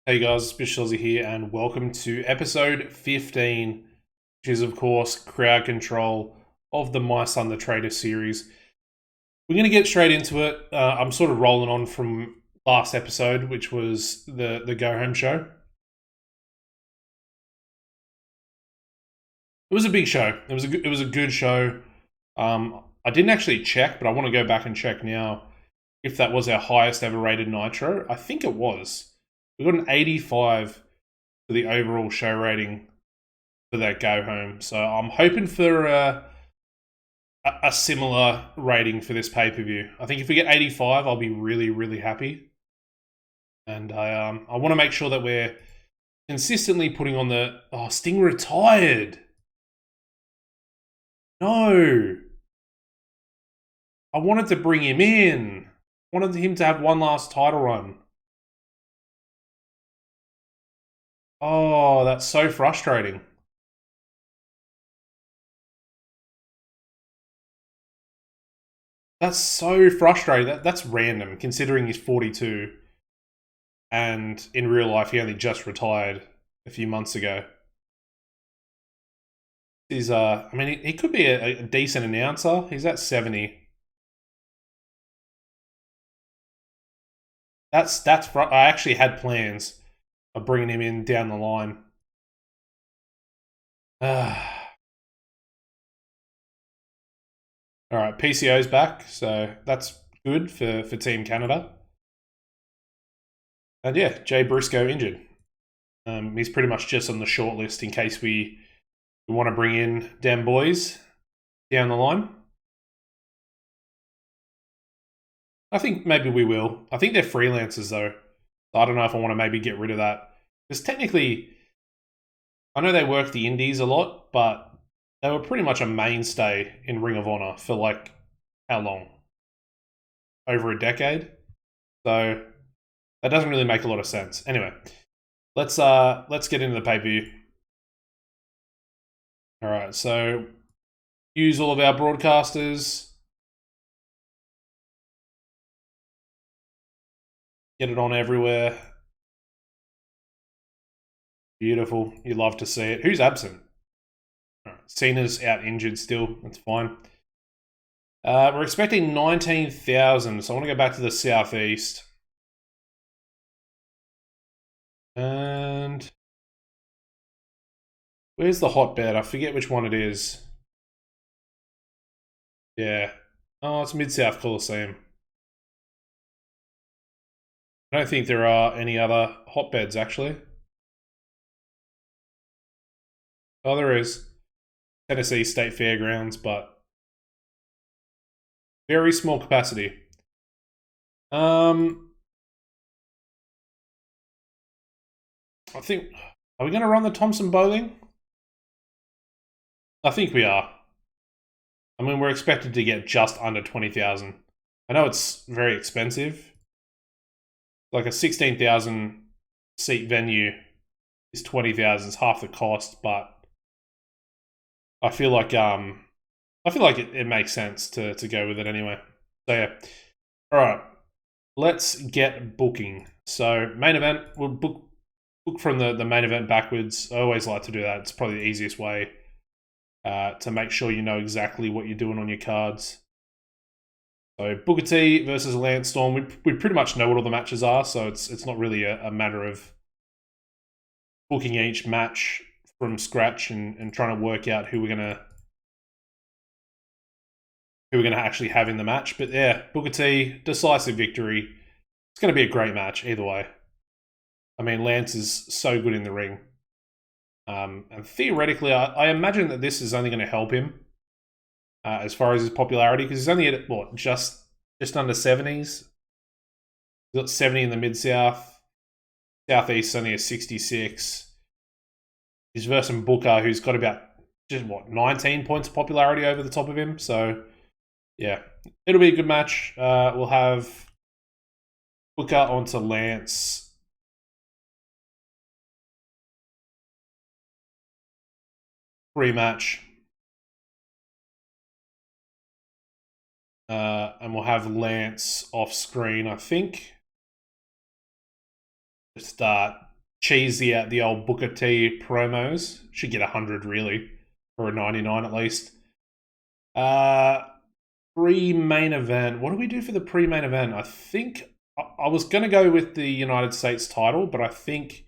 Hey guys, AuspiciousAussie here, and welcome to episode 15, which is, of course, crowd control of the My Son the Traitor series. We're going to get straight into it. I'm sort of rolling on from last episode, which was the Go Home show. It was a big show. It was a good show. I didn't actually check, but I want to go back and check now if that was our highest ever rated Nitro. I think it was. We got an 85 for the overall show rating for that Go Home. So I'm hoping for a similar rating for this pay-per-view. I think if we get 85, I'll be really, really happy. And I want to make sure that we're consistently putting on the... Oh, Sting retired! No! I wanted to bring him in. I wanted him to have one last title run. Oh, that's so frustrating. That's so frustrating. That's random, considering he's 42. And in real life, he only just retired a few months ago. He's, I mean, he could be a decent announcer. He's at 70. I actually had plans of bringing him in down the line. All right, PCO's back, so that's good for Team Canada. And yeah, Jay Briscoe injured. He's pretty much just on the short list in case we want to bring in damn boys down the line. I think maybe we will. I think they're freelancers though. So I don't know if I want to maybe get rid of that. Because technically, I know they work the indies a lot, but they were pretty much a mainstay in Ring of Honor for like, how long? Over a decade? So that doesn't really make a lot of sense. Anyway, let's get into the pay-per-view. Alright, so use all of our broadcasters. Get it on everywhere. Beautiful. You love to see it. Who's absent? Right. Cena's out injured still. That's fine. We're expecting 19,000, so I want to go back to the southeast. And where's the hotbed? I forget which one it is. Yeah. Oh, it's Mid-South Coliseum. I don't think there are any other hotbeds, actually. Oh, there is. Tennessee State Fairgrounds, but very small capacity. I think... Are we going to run the Thompson Bowling? I think we are. I mean, we're expected to get just under 20,000. I know it's very expensive. Like a 16,000 seat venue is 20,000. It's half the cost, but I feel like it makes sense to go with it anyway. So yeah. Alright. Let's get booking. So main event, we'll book from the main event backwards. I always like to do that. It's probably the easiest way to make sure you know exactly what you're doing on your cards. So Booker T versus Lance Storm. We pretty much know what all the matches are, so it's not really a matter of booking each match from scratch and trying to work out who we're gonna actually have in the match. But yeah, Booker T, decisive victory. It's gonna be a great match either way. I mean, Lance is so good in the ring. And theoretically, I imagine that this is only going to help him as far as his popularity, because he's only at, what, just under 70s? He's got 70 in the Mid-South. Southeast only a 66. He's versing Booker, who's got about, 19 points of popularity over the top of him. So, yeah, it'll be a good match. We'll have Booker onto Lance. Rematch. And we'll have Lance off screen, I think, to start. cheese the old Booker T promos. Should get 100 really, or a 99 at least. Pre-main event. What do we do for the pre-main event? I think I was going to go with the United States title, but I think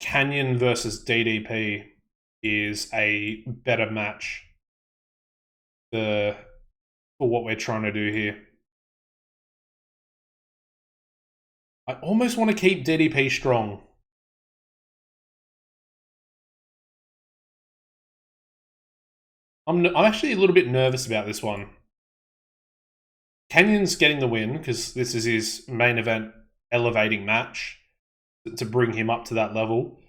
Canyon versus DDP is a better match for what we're trying to do here. I almost want to keep DDP strong. I'm actually a little bit nervous about this one. Canyon's getting the win because this is his main event elevating match to bring him up to that level.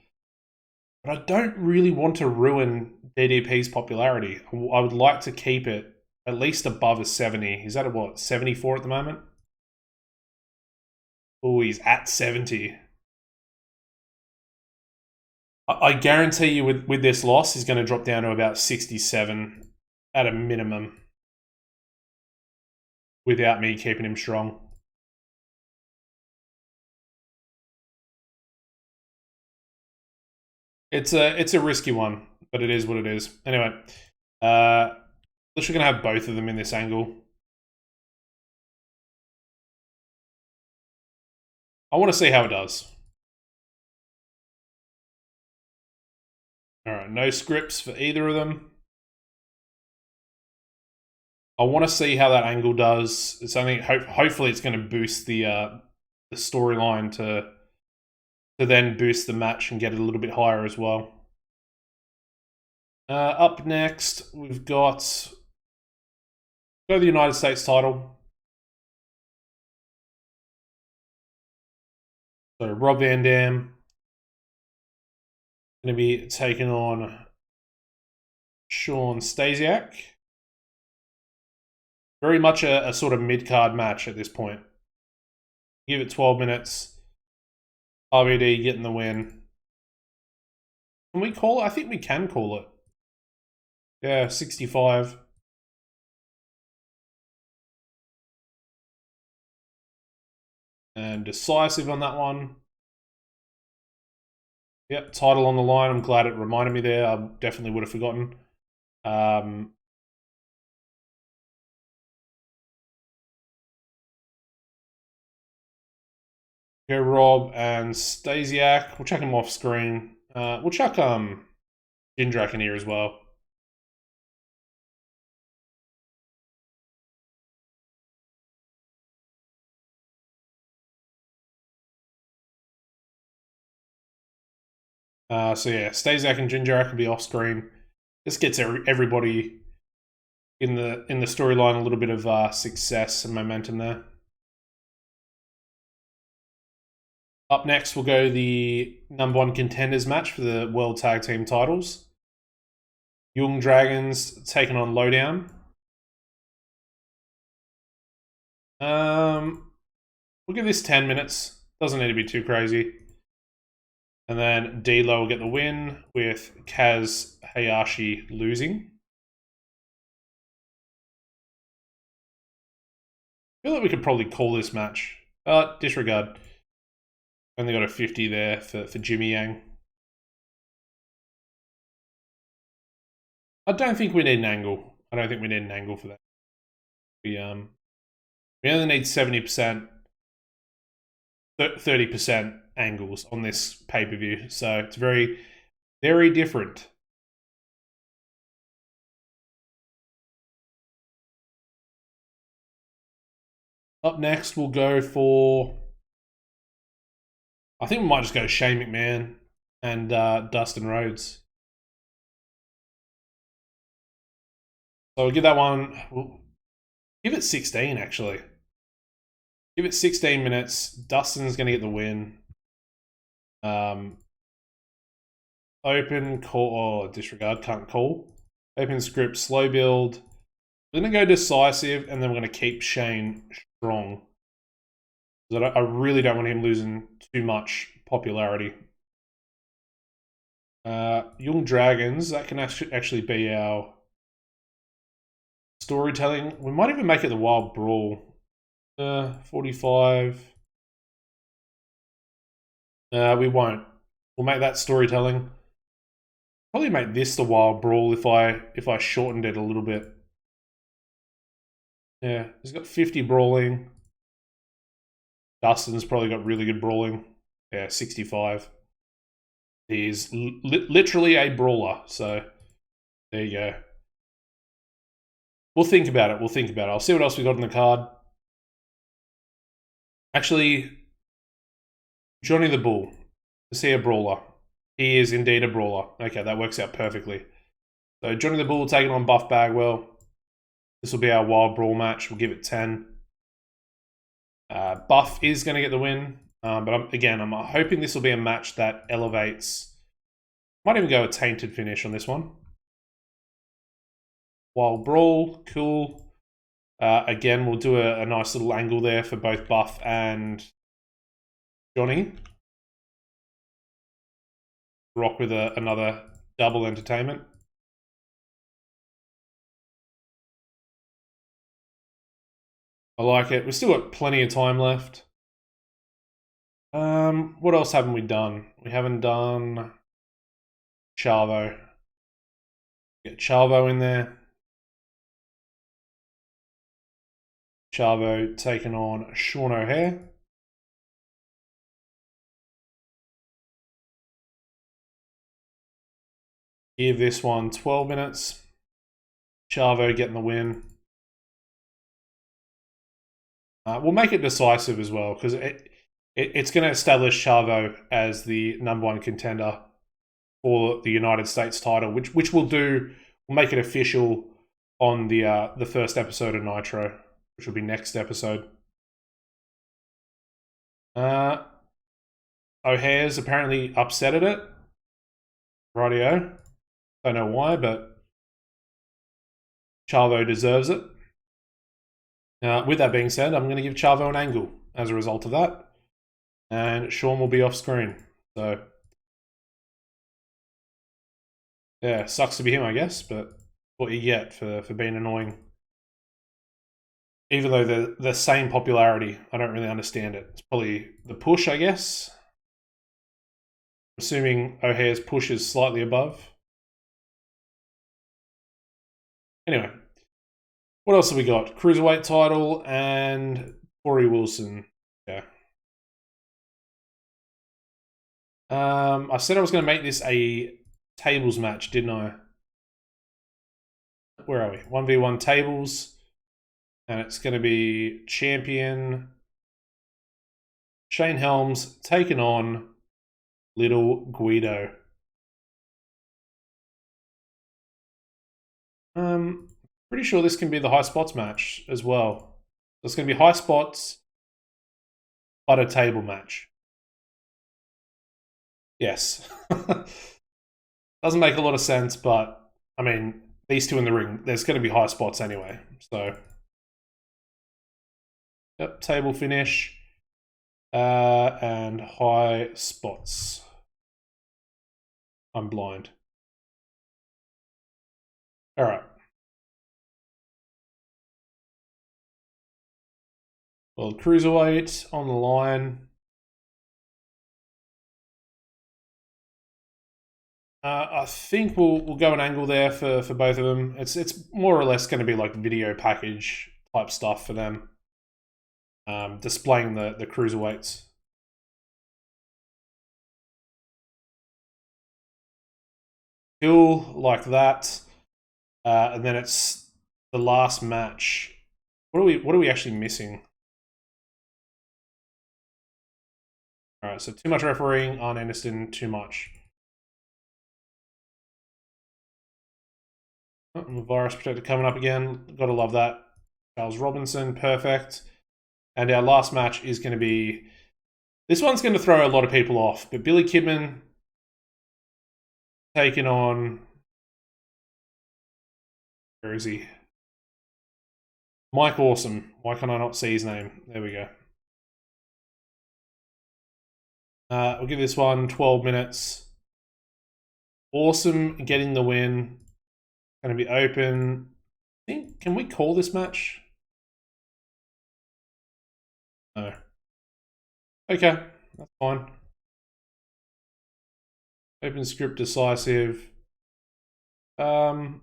But I don't really want to ruin DDP's popularity. I would like to keep it at least above a 70. He's at a what, 74 at the moment? Oh, he's at 70. I guarantee you with this loss, he's going to drop down to about 67 at a minimum without me keeping him strong. It's a risky one, but it is what it is. Anyway, we're going to have both of them in this angle. I want to see how it does. All right, no scripts for either of them. I want to see how that angle does. It's only hopefully it's going to boost the storyline to then boost the match and get it a little bit higher as well. Up next, we've got the United States title. So Rob Van Dam going to be taking on Sean Stasiak. Very much a sort of mid-card match at this point. Give it 12 minutes. RVD getting the win. Can we call it? I think we can call it. Yeah, 65. And decisive on that one. Yep, title on the line. I'm glad it reminded me there. I definitely would have forgotten. Go Rob and Stasiak. We'll chuck him off screen. We'll chuck Jindrak in here as well. So yeah, Stasiak and Jindrak will be off screen. This gets everybody in the storyline a little bit of success and momentum there. Up next, we'll go the #1 contenders match for the World Tag Team titles. Young Dragons taking on Lowdown. We'll give this 10 minutes. Doesn't need to be too crazy. And then D-Lo will get the win with Kaz Hayashi losing. I feel like we could probably call this match. Disregard. Only got a 50 there for Jimmy Yang. I don't think we need an angle. I don't think we need an angle for that. We only need 70%, 30% angles on this pay-per-view. So it's very, very different. Up next, we'll go for... I think we might just go Shane McMahon and Dustin Rhodes. So we'll give that one... We'll give it 16, actually. Give it 16 minutes. Dustin's going to get the win. Open call... Oh, disregard. Can't call. Open script. Slow build. We're going to go decisive, and then we're going to keep Shane strong. I really don't want him losing too much popularity. Young Dragons, that can actually be our storytelling. We might even make it the Wild Brawl. 45. We won't. We'll make that storytelling. Probably make this the wild brawl if I shortened it a little bit. Yeah, he's got 50 brawling. Dustin's probably got really good brawling. Yeah, 65. He's literally a brawler, so there you go. We'll think about it. We'll think about it. I'll see what else we got in the card. Actually, Johnny the Bull. Is he a brawler? He is indeed a brawler. Okay, that works out perfectly. So Johnny the Bull taking on Buff Bagwell. This will be our wild brawl match. We'll give it 10. Buff is going to get the win. But I'm hoping this will be a match that elevates. Might even go a tainted finish on this one. Wild brawl, cool. Again, we'll do a nice little angle there for both Buff and Johnny. Rock with another double entertainment. I like it. We've still got plenty of time left. What else haven't we done? We haven't done Chavo. Get Chavo in there. Chavo taking on Sean O'Hare. Give this one 12 minutes. Chavo getting the win. We'll make it decisive as well, because it's going to establish Chavo as the #1 contender for the United States title, which we'll do. We'll make it official on the first episode of Nitro, which will be next episode. O'Hare's apparently upset at it. Rightio. Don't know why, but Chavo deserves it. With that being said, I'm going to give Chavo an angle as a result of that. And Sean will be off screen. So, yeah, sucks to be him, I guess, but what you get for being annoying. Even though they're the same popularity, I don't really understand it. It's probably the push, I guess. Assuming O'Hare's push is slightly above. Anyway, what else have we got? Cruiserweight title and Corey Wilson. Yeah. I said I was going to make this a tables match, didn't I? Where are we? 1v1 tables. And it's going to be champion Shane Helms taking on Little Guido. Pretty sure this can be the high spots match as well. So it's going to be high spots, but a table match. Yes. Doesn't make a lot of sense, but I mean, these two in the ring, there's going to be high spots anyway. So, yep, table finish and high spots. I'm blind. All right. Well, cruiserweight on the line. I think we'll go an angle there for both of them. It's more or less going to be like video package type stuff for them, displaying the cruiserweights. Cool, like that, and then it's the last match. What are we actually missing? All right, so too much refereeing on Anderson, too much. Oh, Virus Protector coming up again. Gotta love that. Charles Robinson, perfect. And our last match is going to be... This one's going to throw a lot of people off, but Billy Kidman taking on... Where is he? Mike Awesome. Why can I not see his name? There we go. We'll give this one 12 minutes. Awesome getting the win. Going to be open. I think, can we call this match? No. Okay, that's fine. Open script decisive. I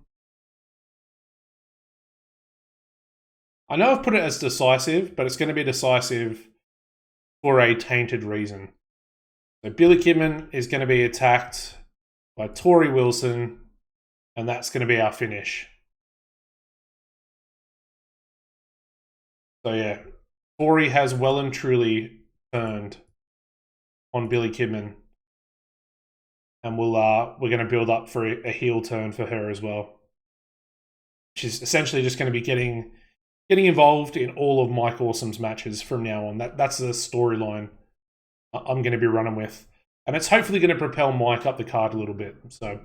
know I've put it as decisive, but it's going to be decisive for a tainted reason. So Billy Kidman is going to be attacked by Tori Wilson, and that's going to be our finish. So yeah, Tori has well and truly turned on Billy Kidman, and we're going to build up for a heel turn for her as well. She's essentially just going to be getting involved in all of Mike Awesome's matches from now on. That's the storyline I'm going to be running with, and it's hopefully going to propel Mike up the card a little bit. So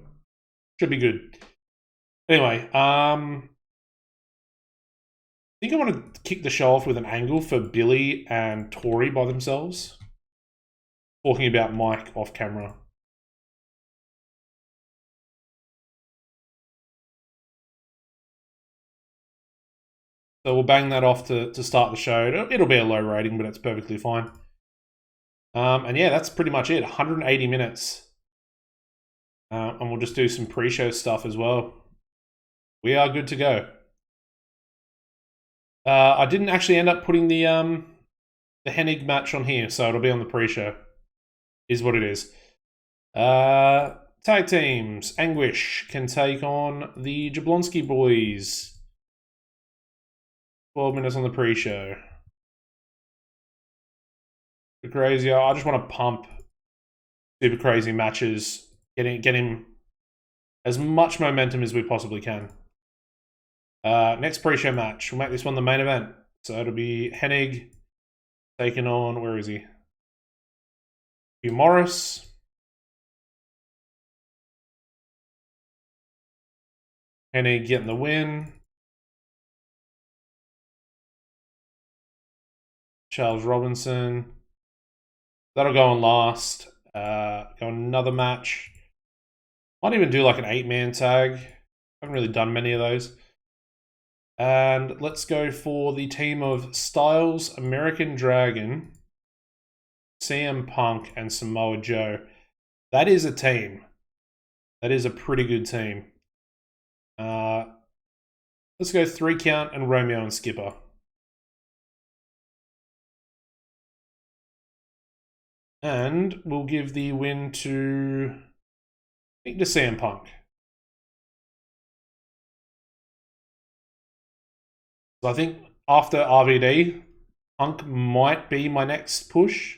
should be good. Anyway, I think I want to kick the show off with an angle for Billy and Tori by themselves, talking about Mike off camera. So we'll bang that off to start the show. It'll be a low rating, but it's perfectly fine. And yeah, that's pretty much it. 180 minutes. And we'll just do some pre-show stuff as well. We are good to go. I didn't actually end up putting the Hennig match on here, so it'll be on the pre-show. Is what it is. Tag teams. Anguish can take on the Jablonski boys. 12 minutes on the pre-show. Super crazy. I just want to pump super crazy matches. Get him as much momentum as we possibly can. Next pre-show match. We'll make this one the main event. So it'll be Hennig taking on, where is he? Hugh Morris. Hennig getting the win. Charles Robinson. That'll go on last. Go another match. Might even do like an 8-man tag. Haven't really done many of those. And let's go for the team of Styles, American Dragon, CM Punk, and Samoa Joe. That is a team. That is a pretty good team. Let's go 3 count and Romeo and Skipper. And we'll give the win to, I think, to CM Punk. So I think after RVD, Punk might be my next push.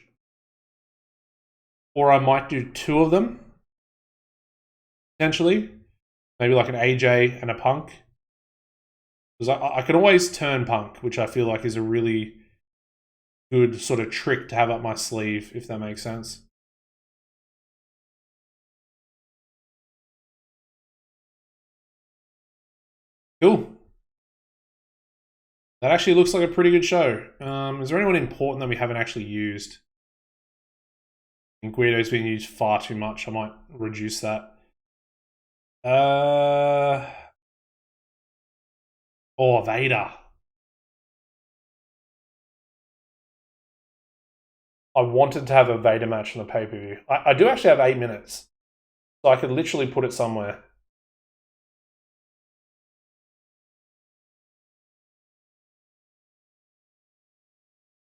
Or I might do 2 of them. Potentially. Maybe like an AJ and a Punk. Because I can always turn Punk, which I feel like is a really good sort of trick to have up my sleeve, if that makes sense. Cool. That actually looks like a pretty good show. Is there anyone important that we haven't actually used? I think Guido's been used far too much. I might reduce that. Oh, Vader. I wanted to have a Vader match on the pay-per-view. I do actually have 8 minutes. So I could literally put it somewhere.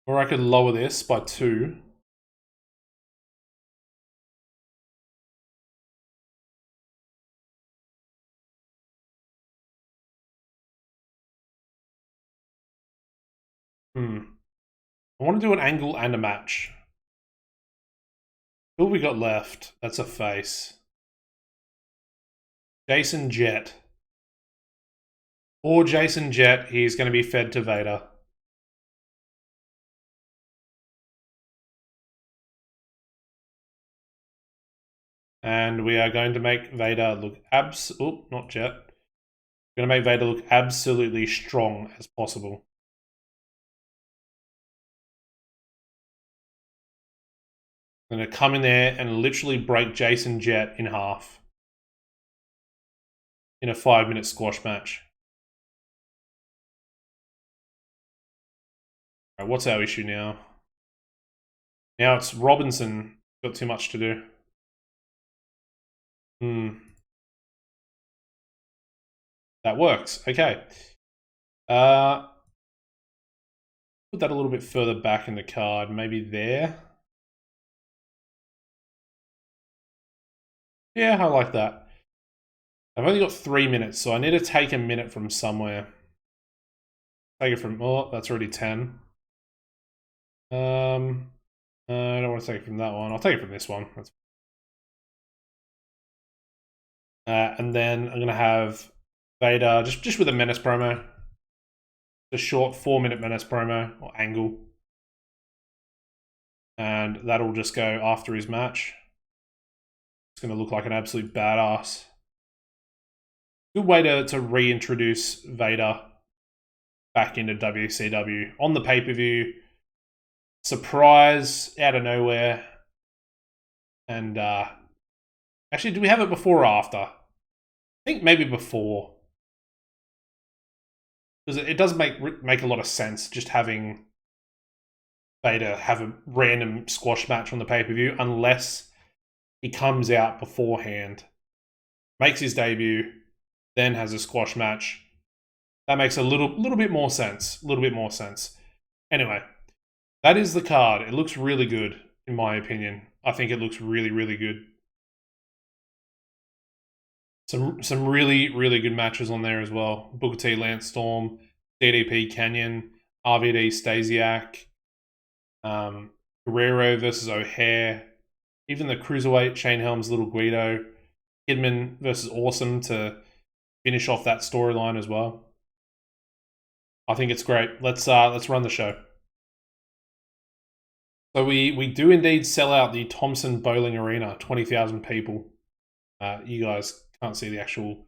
Or I could lower this by 2. I want to do an angle and a match. Who have we got left? That's a face. Jason Jett. Or Jason Jett, he's going to be fed to Vader. And we are going to make Vader look not Jett. We're going to make Vader look absolutely strong as possible. I'm going to come in there and literally break Jason Jett in half. In a 5-minute squash match. Alright, what's our issue now? Now it's Robinson. Got too much to do. That works. Okay. Put that a little bit further back in the card. Maybe there. Yeah, I like that. I've only got 3 minutes, so I need to take a minute from somewhere. Take it from... Oh, that's already 10. I don't want to take it from that one. I'll take it from this one. And then I'm going to have Vader just with a Menace promo. A short 4-minute Menace promo or angle. And that'll just go after his match. It's going to look like an absolute badass. Good way to reintroduce Vader back into WCW on the pay-per-view. Surprise out of nowhere. And actually, do we have it before or after? I think maybe before. Because it does make a lot of sense just having Vader have a random squash match on the pay-per-view unless he comes out beforehand, makes his debut, then has a squash match. That makes a little bit more sense. A little bit more sense. Anyway, that is the card. It looks really good, in my opinion. I think it looks really, really good. Some really, really good matches on there as well. Booker T, Lance Storm, DDP, Canyon, RVD, Stasiak, Guerrero versus O'Hare, even the Cruiserweight, Shane Helms, Little Guido, Kidman versus Awesome to finish off that storyline as well. I think it's great. Let's run the show. So we do indeed sell out the Thompson Bowling Arena, 20,000 people. You guys can't see the actual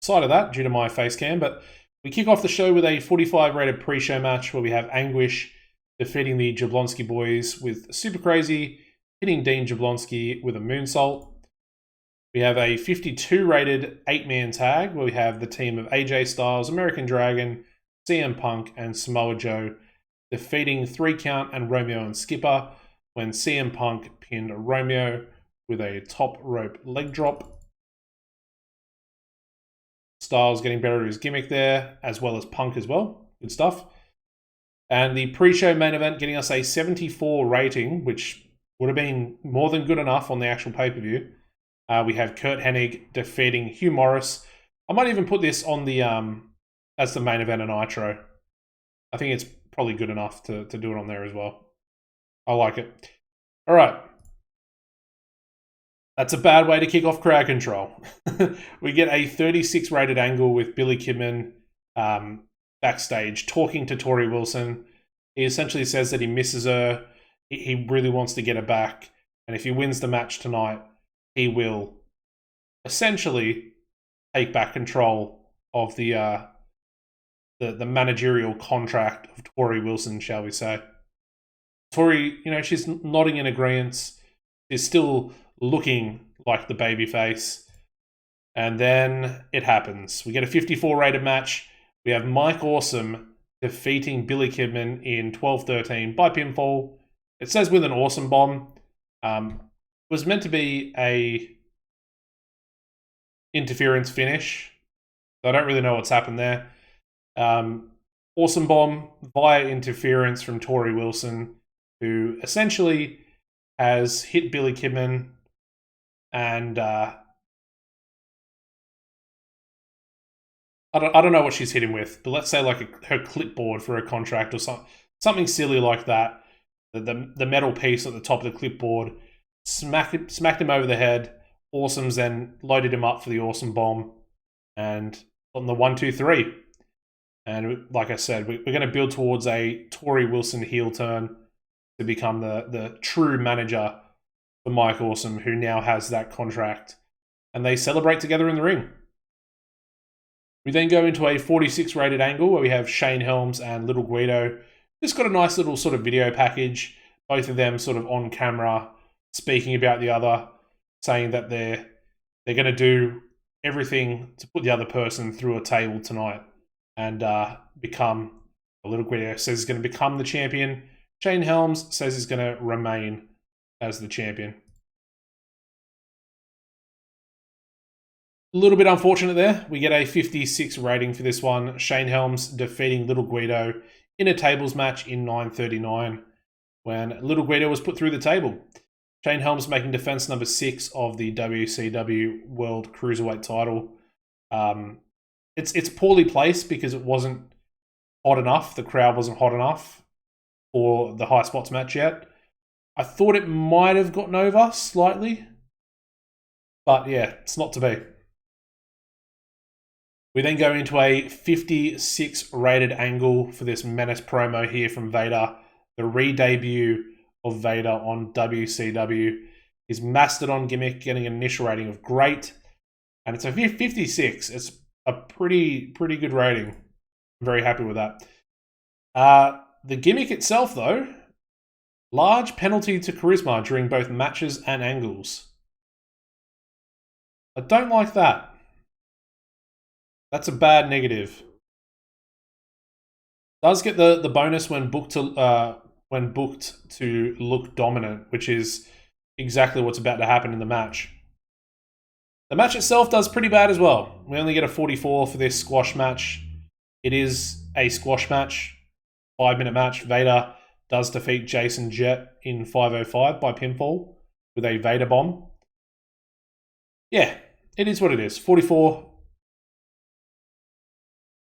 side of that due to my face cam, but we kick off the show with a 45 rated pre-show match where we have Anguish defeating the Jablonski boys with Super Crazy, hitting Dean Jablonski with a moonsault. We have a 52 rated 8-man tag where we have the team of AJ Styles, American Dragon, CM Punk, and Samoa Joe defeating 3 Count and Romeo and Skipper when CM Punk pinned Romeo with a top rope leg drop. Styles getting better at his gimmick there, as well as Punk as well. Good stuff. And the pre-show main event getting us a 74 rating, which would have been more than good enough on the actual pay-per-view. We have Kurt Hennig defeating Hugh Morris. I might even put this on the as the main event of Nitro. I think it's probably good enough to do it on there as well. I like it. All right. That's a bad way to kick off crowd control. We get a 36 rated angle with Billy Kidman backstage talking to Tori Wilson. He essentially says that he misses her. He really wants to get her back. And if he wins the match tonight, he will essentially take back control of the managerial contract of Tori Wilson, shall we say. Tori, she's nodding in agreement. She's still looking like the babyface. And then it happens. We get a 54 rated match. We have Mike Awesome defeating Billy Kidman in 12-13 by pinfall. It says with an awesome bomb. It was meant to be a interference finish. So I don't really know what's happened there. Awesome bomb via interference from Tori Wilson, who essentially has hit Billy Kidman and I don't know what she's hit him with, but let's say like her clipboard for her contract or something silly like that. The metal piece at the top of the clipboard smacked him over the head. Awesome's then loaded him up for the awesome bomb and on the 1, 2, 3. And like I said, we're going to build towards a Tori Wilson heel turn to become the true manager for Mike Awesome, who now has that contract. And they celebrate together in the ring. We then go into a 46 rated angle where we have Shane Helms and Little Guido. Just got a nice little sort of video package. Both of them sort of on camera speaking about the other, saying that they're going to do everything to put the other person through a table tonight and become. Little Guido says he's going to become the champion. Shane Helms says he's going to remain as the champion. A little bit unfortunate there. We get a 56 rating for this one. Shane Helms defeating Little Guido in a tables match in 9:39 when Little Guido was put through the table. Shane Helms making defense number 6 of the WCW World Cruiserweight title. It's poorly placed because it wasn't hot enough. The crowd wasn't hot enough for the high spots match yet. I thought it might have gotten over slightly, but yeah, it's not to be. We then go into a 56 rated angle for this Menace promo here from Vader. The re-debut of Vader on WCW. His Mastodon gimmick getting an initial rating of great. And it's a 56. It's a pretty good rating. I'm very happy with that. The gimmick itself, though, large penalty to charisma during both matches and angles. I don't like that. That's a bad negative. Does get the bonus when booked to look dominant, which is exactly what's about to happen in the match. The match itself does pretty bad as well. We only get a 44 for this squash match. It is a squash match, 5-minute match. Vader does defeat Jason Jett in 5:05 by pinfall with a Vader bomb. Yeah, it is what it is. 44.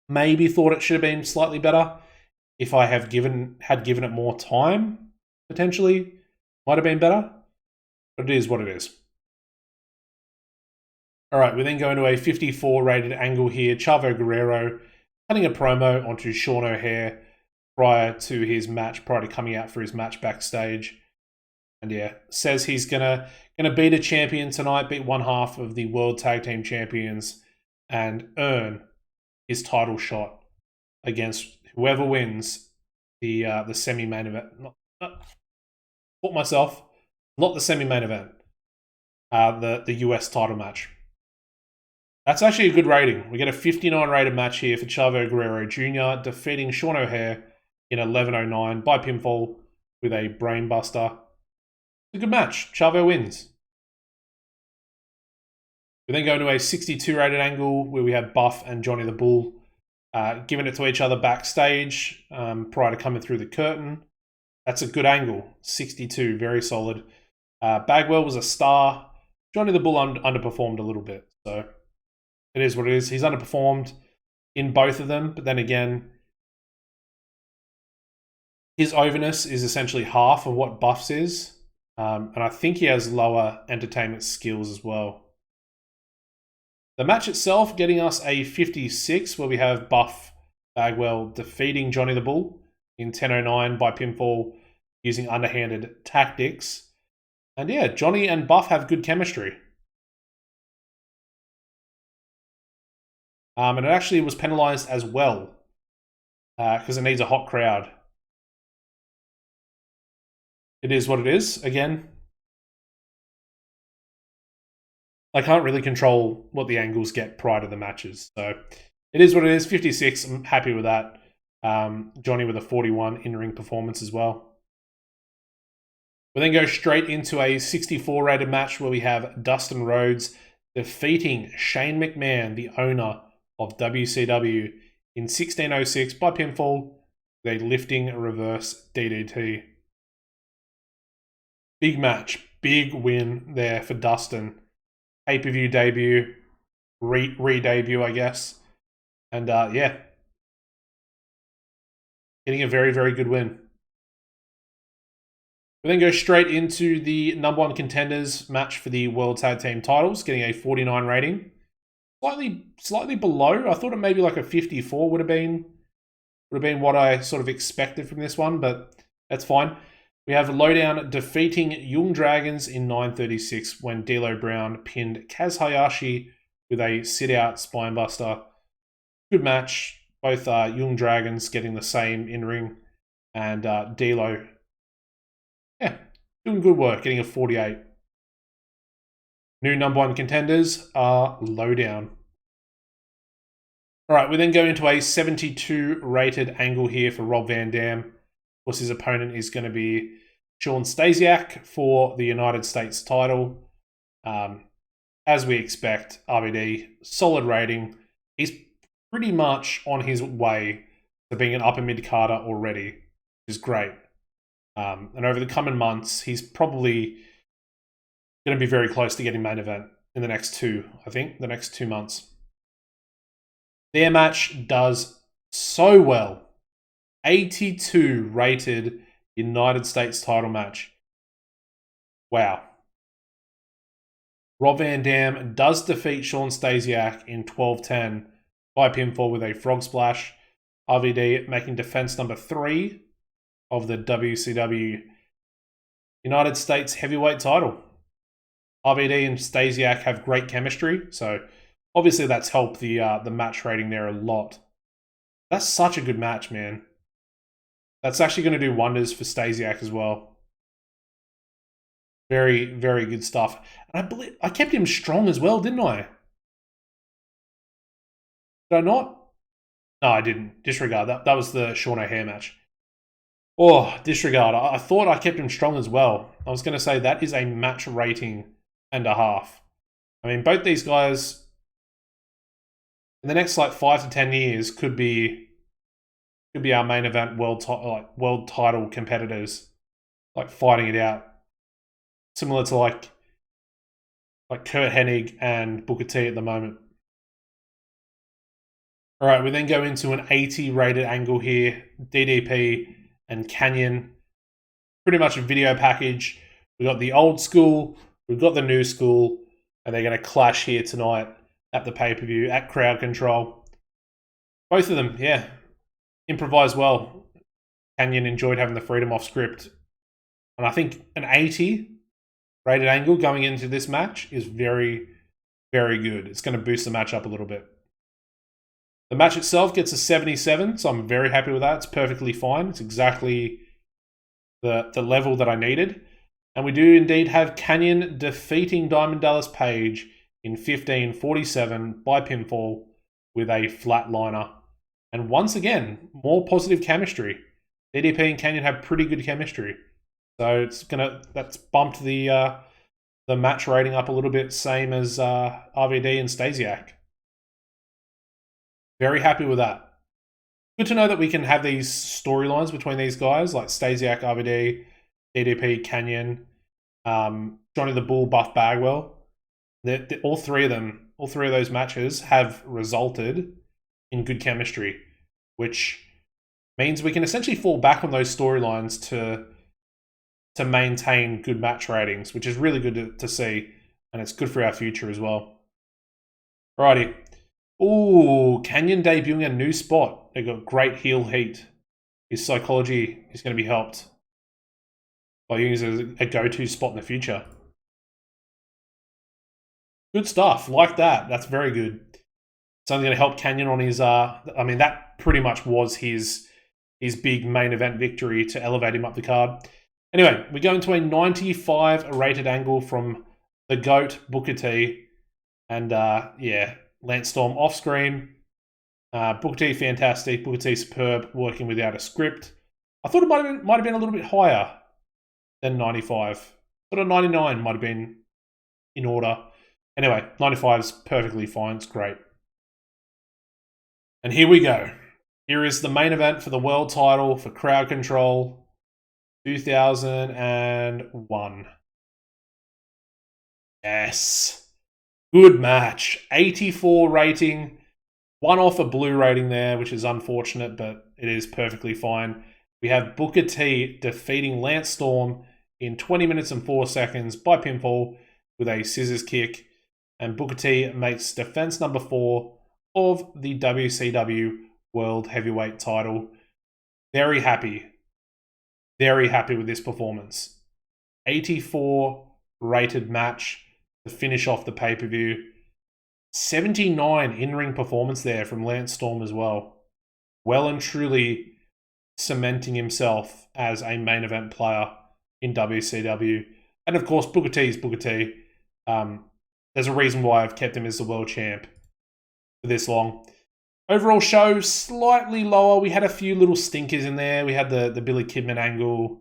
Maybe thought it should have been slightly better. If I had given it more time, potentially, might have been better. But it is what it is. Alright, we then go into a 54 rated angle here. Chavo Guerrero cutting a promo onto Sean O'Haire prior to coming out for his match backstage. And yeah, says he's gonna beat a champion tonight, beat one half of the World Tag Team Champions, and earn his title shot against whoever wins the semi-main event. Not the semi-main event. The US title match. That's actually a good rating. We get a 59 rated match here for Chavo Guerrero Jr. defeating Sean O'Haire in 11:09 by pinfall with a brainbuster. It's a good match. Chavo wins. We then go into a 62 rated angle where we have Buff and Johnny the Bull giving it to each other backstage prior to coming through the curtain. That's a good angle. 62, very solid. Bagwell was a star. Johnny the Bull underperformed a little bit. So it is what it is. He's underperformed in both of them. But then again, his overness is essentially half of what Buff's is. And I think he has lower entertainment skills as well. The match itself getting us a 56 where we have Buff Bagwell defeating Johnny the Bull in 10:09 by pinfall using underhanded tactics. And yeah, Johnny and Buff have good chemistry. And it actually was penalized as well because it needs a hot crowd. It is what it is. Again, I can't really control what the angles get prior to the matches. So it is what it is. 56, I'm happy with that. Johnny with a 41 in-ring performance as well. We then go straight into a 64 rated match where we have Dustin Rhodes defeating Shane McMahon, the owner of WCW, in 16:06 by pinfall with a lifting reverse DDT. Big match, big win there for Dustin. Pay-per-view debut, re-debut, I guess. And yeah, getting a very, very good win. We then go straight into the number one contenders match for the World Tag Team titles, getting a 49 rating. Slightly below. I thought it maybe like a 54 would have been what I sort of expected from this one, but that's fine. We have Lowdown defeating Young Dragons in 9:36 when D'Lo Brown pinned Kaz Hayashi with a sit-out spinebuster. Good match. Both Young Dragons getting the same in-ring, and D'Lo, yeah, doing good work, getting a 48. New number one contenders are Lowdown. All right, we then go into a 72 rated angle here for Rob Van Dam. Of course, his opponent is going to be Sean Stasiak for the United States title. as we expect, RVD, solid rating. He's pretty much on his way to being an upper mid-carder already, which is great. And over the coming months, he's probably going to be very close to getting main event in the next the next 2 months. Their match does so well. 82 rated United States title match. Wow. Rob Van Dam does defeat Sean Stasiak in 12-10 by pinfall with a frog splash. RVD making defense number 3 of the WCW United States heavyweight title. RVD and Stasiak have great chemistry, so obviously that's helped the match rating there a lot. That's such a good match, man. That's actually going to do wonders for Stasiak as well. Very, very good stuff. And I believe I kept him strong as well, didn't I? Did I not? No, I didn't. Disregard. That was the Sean O'Haire match. Oh, disregard. I thought I kept him strong as well. I was going to say that is a match rating and a half. I mean, both these guys in the next 5 to 10 years could be our main event world title competitors, fighting it out, similar to like Kurt Hennig and Booker T at the moment. All right, we then go into an 80 rated angle here. DDP and Canyon, pretty much a video package. We got the old school, we've got the new school, and they're going to clash here tonight at the pay-per-view at Crowd Control. Both of them, yeah, improvise well. Canyon enjoyed having the freedom off script. And I think an 80 rated angle going into this match is very, very good. It's going to boost the match up a little bit. The match itself gets a 77, so I'm very happy with that. It's perfectly fine. It's exactly the level that I needed. And we do indeed have Canyon defeating Diamond Dallas Page in 15:47 by pinfall with a flatliner. And once again, more positive chemistry. DDP and Canyon have pretty good chemistry. So that's bumped the match rating up a little bit, same as RVD and Stasiak. Very happy with that. Good to know that we can have these storylines between these guys, like Stasiak, RVD, DDP, Canyon, Johnny the Bull, Buff Bagwell. All three of those matches have resulted in good chemistry, which means we can essentially fall back on those storylines to maintain good match ratings, which is really good to see, and it's good for our future as well. Alrighty. Ooh, Canyon debuting a new spot. They got great heel heat. His psychology is going to be helped by using a go-to spot in the future. Good stuff. Like that. That's very good. It's only going to help Canyon on his... I mean, that pretty much was his big main event victory to elevate him up the card. Anyway, we go into a 95 rated angle from the GOAT, Booker T. And, yeah... Lance Storm off screen. Booker T fantastic. Booker T superb, working without a script. I thought it might have been a little bit higher than 95. But a 99 might have been in order. Anyway, 95 is perfectly fine. It's great. And here we go. Here is the main event for the world title for Crowd Control 2001. Yes. Good match. 84 rating. One off a blue rating there, which is unfortunate, but it is perfectly fine. We have Booker T defeating Lance Storm in 20 minutes and 4 seconds by pinfall with a scissors kick. And Booker T makes defense number 4 of the WCW World Heavyweight title. Very happy. Very happy with this performance. 84 rated match to finish off the pay-per-view. 79 in-ring performance there from Lance Storm as well. Well and truly cementing himself as a main event player in WCW. And of course, Booker T is Booker T. There's a reason why I've kept him as the world champ for this long. Overall show, slightly lower. We had a few little stinkers in there. We had the Billy Kidman angle.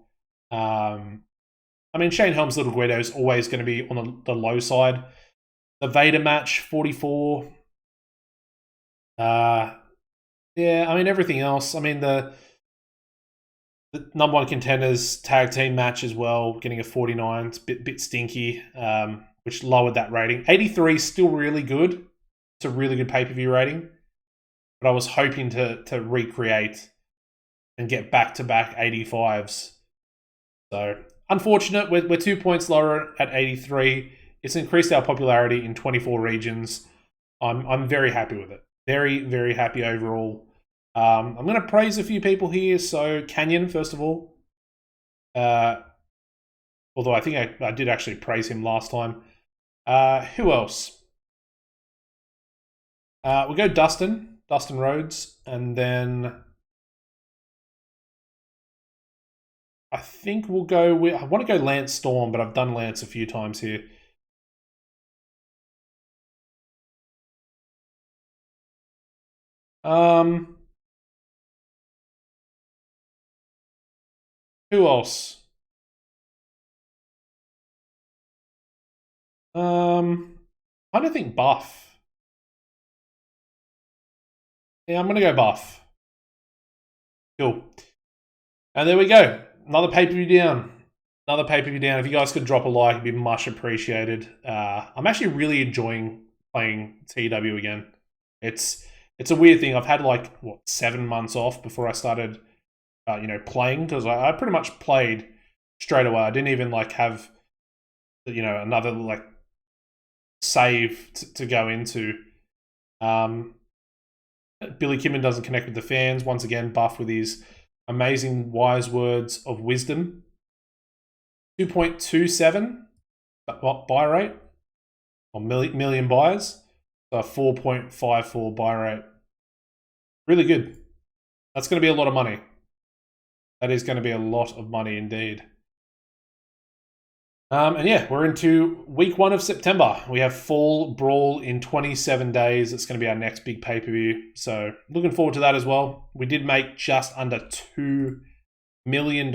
I mean, Shane Helms' Little Guido is always going to be on the low side. The Vader match, 44. Yeah, I mean, everything else. I mean, the number one contenders tag team match as well, getting a 49. It's a bit stinky, which lowered that rating. 83 is still really good. It's a really good pay-per-view rating. But I was hoping to recreate and get back-to-back 85s. So, unfortunate. We're 2 points lower at 83. It's increased our popularity in 24 regions. I'm very happy with it. Very, very happy overall. I'm going to praise a few people here. So, Canyon, first of all. Although I think I did actually praise him last time. Who else? We'll go Dustin Rhodes, and then I think we'll go with... I want to go Lance Storm, but I've done Lance a few times here. Who else? I don't think Buff. Yeah, I'm going to go Buff. Cool. And there we go. Another pay-per-view down. Another pay-per-view down. If you guys could drop a like, it'd be much appreciated. I'm actually really enjoying playing TEW again. It's a weird thing. I've had 7 months off before I started, playing, because I pretty much played straight away. I didn't even have, another save to go into. Billy Kimmon doesn't connect with the fans. Once again, Buff with his amazing wise words of wisdom. 2.27 buy rate, or million buys. So 4.54 buy rate. Really good. That's going to be a lot of money. That is going to be a lot of money indeed. And yeah, we're into week 1 of September. We have Fall Brawl in 27 days. It's going to be our next big pay-per-view. So looking forward to that as well. We did make just under $2 million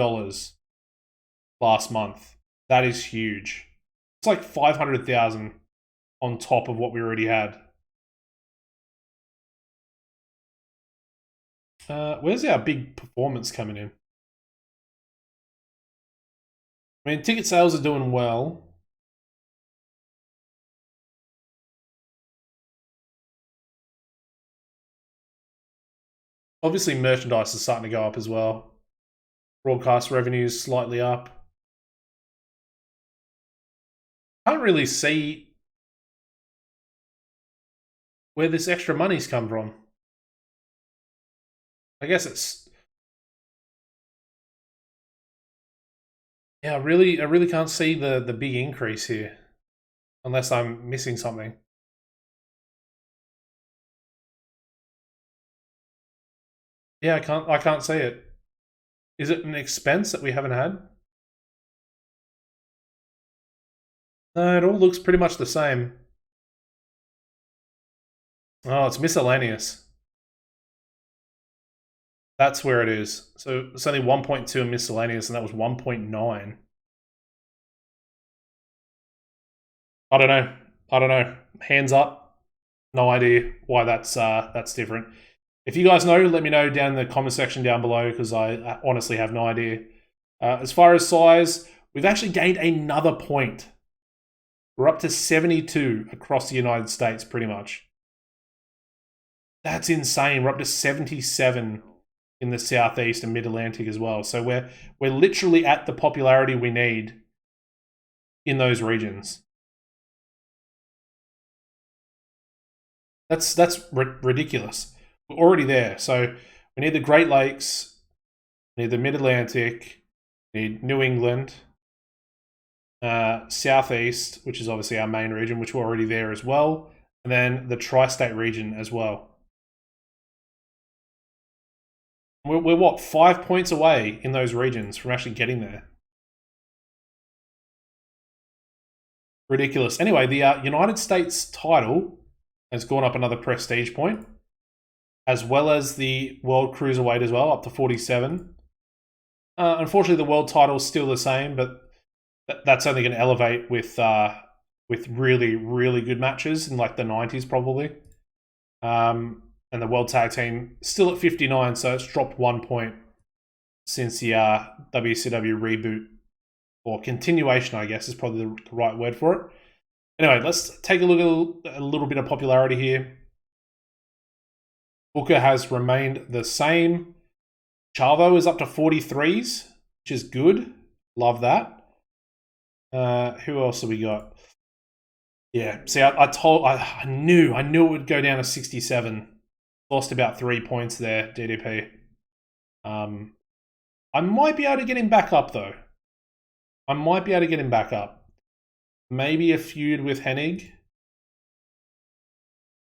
last month. That is huge. It's like 500,000 on top of what we already had. Where's our big performance coming in? I mean, ticket sales are doing well. Obviously, merchandise is starting to go up as well. Broadcast revenues slightly up. I can't really see where this extra money's come from. I guess it's... Yeah, I really can't see the big increase here. Unless I'm missing something. Yeah, I can't see it. Is it an expense that we haven't had? No, it all looks pretty much the same. Oh, it's miscellaneous. That's where it is. So it's only 1.2 in miscellaneous, and that was 1.9. I don't know. Hands up. No idea why that's different. If you guys know, let me know down in the comment section down below, because I honestly have no idea. As far as size, we've actually gained another point. We're up to 72 across the United States, pretty much. That's insane. We're up to 77 in the Southeast and Mid-Atlantic as well. So we're literally at the popularity we need in those regions. That's ridiculous. We're already there. So we need the Great Lakes, we need the Mid-Atlantic, we need New England, Southeast, which is obviously our main region, which we're already there as well, and then the Tri-State region as well. We're what, 5 points away in those regions from actually getting there. Ridiculous. Anyway, the United States title has gone up another prestige point, as well as the World Cruiserweight as well, up to 47. Unfortunately, the world title is still the same, but that's only going to elevate with with really, really good matches in like the 90s probably. And the World Tag Team still at 59, so it's dropped 1 point since the WCW reboot, or continuation, I guess is probably the right word for it. Anyway, let's take a look at a little bit of popularity here. Booker has remained the same. Chavo is up to 43s, which is good. Love that. Who else have we got? Yeah, see, I knew it would go down to 67. Lost about 3 points there, DDP. I might be able to get him back up, though. Maybe a feud with Hennig,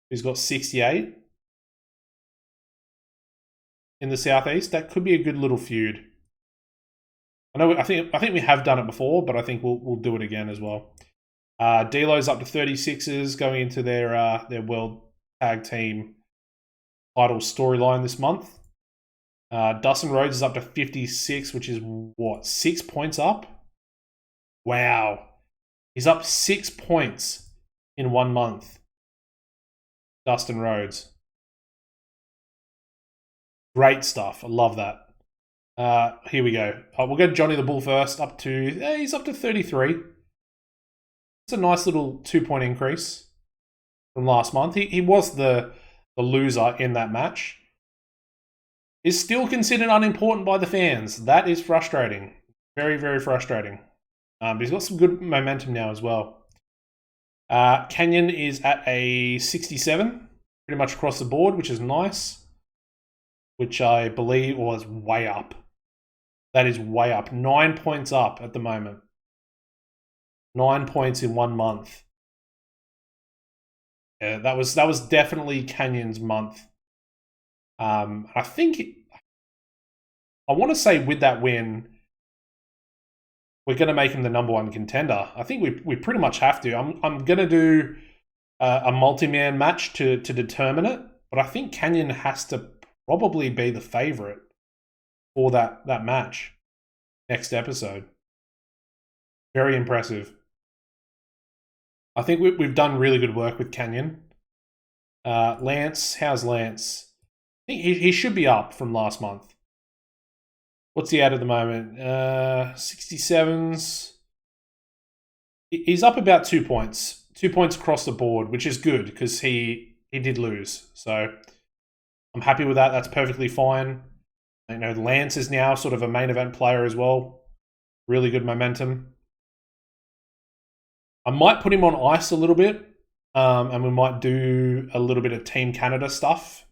who's got 68 in the Southeast. That could be a good little feud. I think we have done it before, but I think we'll do it again as well. D'Lo's up to 36s going into their World Tag Team title storyline this month. Dustin Rhodes is up to 56, which is what, 6 points up? Wow. He's up 6 points in 1 month. Dustin Rhodes. Great stuff. I love that. Here we go. We'll go to Johnny the Bull first. He's up to 33. It's a nice little 2 point increase from last month. He was the loser in that match. Is still considered unimportant by the fans. That is frustrating. Very, very frustrating. But he's got some good momentum now as well. Canyon is at a 67, pretty much across the board, which is nice. Which I believe was way up. That is way up. 9 points up at the moment. 9 points in 1 month. Yeah, that was definitely Canyon's month. I think I want to say with that win, we're going to make him the #1 contender. I think we pretty much have to. I'm going to do a multi-man match to determine it, but I think Canyon has to probably be the favorite for that match next episode. Very impressive. I think we've done really good work with Canyon. Lance, how's Lance? I think he should be up from last month. What's he at the moment? 67s. He's up about 2 points. 2 points across the board, which is good because he did lose. So I'm happy with that. That's perfectly fine. You know, Lance is now sort of a main event player as well. Really good momentum. I might put him on ice a little bit, and we might do a little bit of Team Canada stuff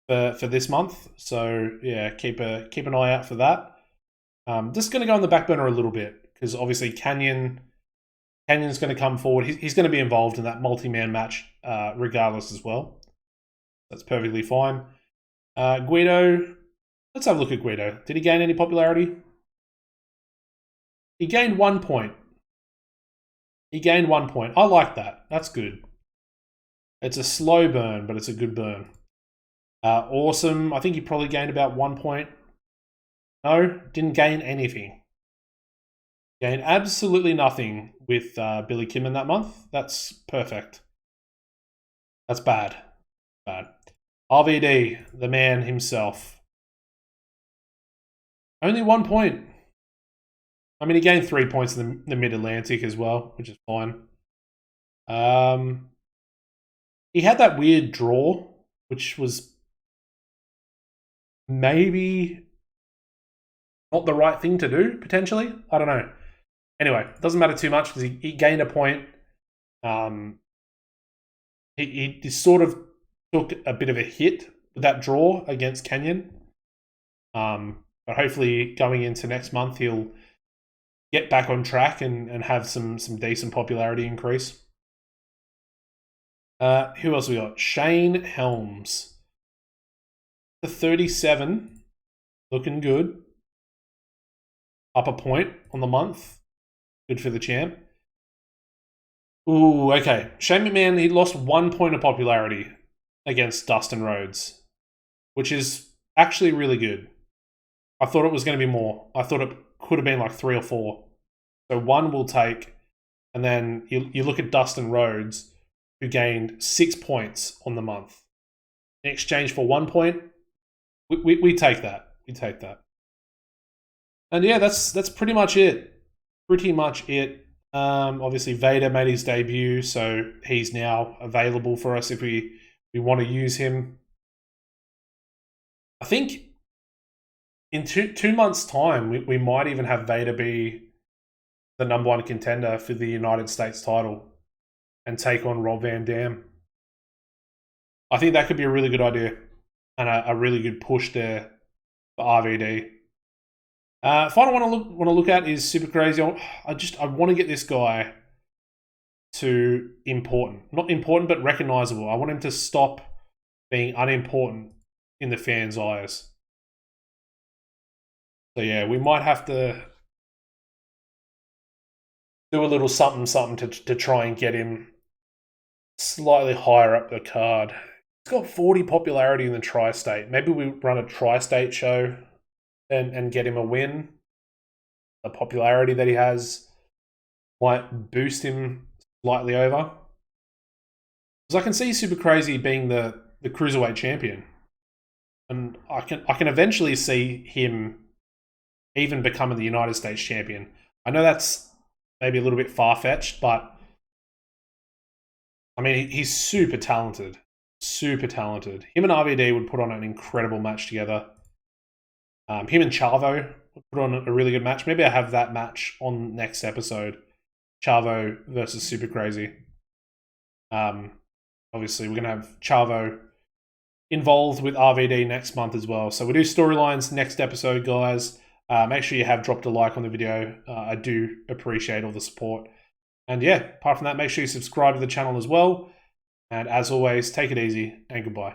for this month. So yeah, keep an eye out for that. Just going to go on the back burner a little bit because obviously Canyon's going to come forward. He's going to be involved in that multi-man match regardless as well. That's perfectly fine. Guido, let's have a look at Guido. Did he gain any popularity? He gained 1 point. I like that. That's good. It's a slow burn, but it's a good burn. Awesome. I think he probably gained about 1 point. No, didn't gain anything. Gained absolutely nothing with Billy Kim in that month. That's perfect. That's bad. RVD, the man himself. Only 1 point. I mean, he gained 3 points in the Mid-Atlantic as well, which is fine. He had that weird draw, which was maybe not the right thing to do, potentially. I don't know. Anyway, doesn't matter too much because he gained a point. He sort of took a bit of a hit with that draw against Canyon. But hopefully going into next month, he'll get back on track and have some decent popularity increase. Who else we got? Shane Helms. The 37. Looking good. Up a point on the month. Good for the champ. Ooh, okay. Shane McMahon, he lost 1 point of popularity against Dustin Rhodes, which is actually really good. I thought it was going to be more. I thought it could have been like 3 or 4. So 1 will take. And then you look at Dustin Rhodes, who gained 6 points on the month. In exchange for 1 point, we take that. We take that. And yeah, that's pretty much it. Pretty much it. Obviously, Vader made his debut, so he's now available for us if we want to use him. I think in two months' time, we might even have Vader be the #1 contender for the United States title and take on Rob Van Dam. I think that could be a really good idea and a really good push there for RVD. Final one I want to look at is Super Crazy. I want to get this guy to important. Not important, but recognizable. I want him to stop being unimportant in the fans' eyes. So yeah, we might have to do a little something to try and get him slightly higher up the card. He's got 40 popularity in the tri-state. Maybe we run a tri-state show and get him a win. The popularity that he has might boost him slightly over. Because I can see Super Crazy being the Cruiserweight champion. And I can eventually see him even becoming the United States champion. I know that's maybe a little bit far-fetched, but I mean, he's super talented. Super talented. Him and RVD would put on an incredible match together. Him and Chavo would put on a really good match. Maybe I have that match on next episode. Chavo versus Super Crazy. Obviously, we're going to have Chavo involved with RVD next month as well. So we do storylines next episode, guys. Make sure you have dropped a like on the video. I do appreciate all the support. And yeah, apart from that, make sure you subscribe to the channel as well. And as always, take it easy and goodbye.